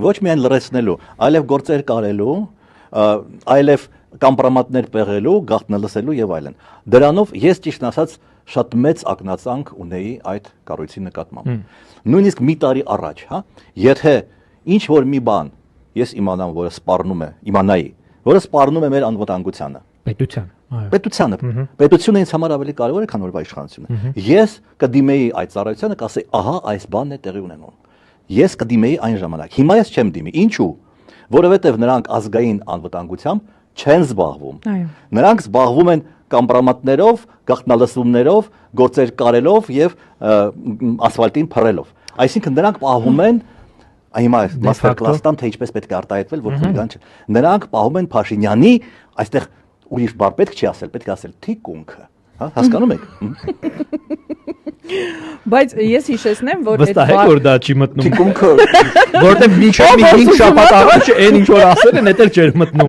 Ոչ միայն լրացնելու, այլև գործեր կարելու, այլև կամպրոմատներ պեղելու, գաղտնալսելու եւ այլն։ Դրանով ես ճիշտ ասած շատ մեծ ակնածանք ունեի այդ կառույցի նկատմամբ։ Նույնիսկ մի տարի առաջ, հա, եթե ինչ որ մի բան ես իմանամ, որը սպառնում է, իմանայի, որը սպառնում է մեր անվտանգությանը։ Պետությանը։ Պետությունը ինձ համար ավելի կարևոր է, քան որ իշխանությունը։ Ես կդիմեի այդ ծառայությանը, կասեի, ահա այս բանն է տեղի ունենում։ Ես կդիմեի այն ժամանակ։ Հիմա ես չեմ դիմի։ Ինչու՞։ Որովհետև նրանք ազգային անվտանգությամբ չեն զբաղվում։ Նրանք զբաղվում են կամպրոմատներով, գաղտնալսումներով, գործեր կարելով եւ ասֆալտին փռելով։ Այսինքն նրանք պահում են հիմա մաստեր կլաստան թե ինչպես պետք է արտահայտվել, որ խուլիգան չէ։ Նրանք պահում են Փաշինյանի, այստեղ ուրիշ բառ պետք չի ասել, պետք է ասել թիկունքը, հա, հասկանում եք։ Բայց ես հիշեցնեմ, որ վստահ եք, որ դա չի մտնում։ Թիկունքը, Որտեղ մինչև մի 5 շաբաթ առաջ այն ինչ որ ասել են, դա չէր մտնում։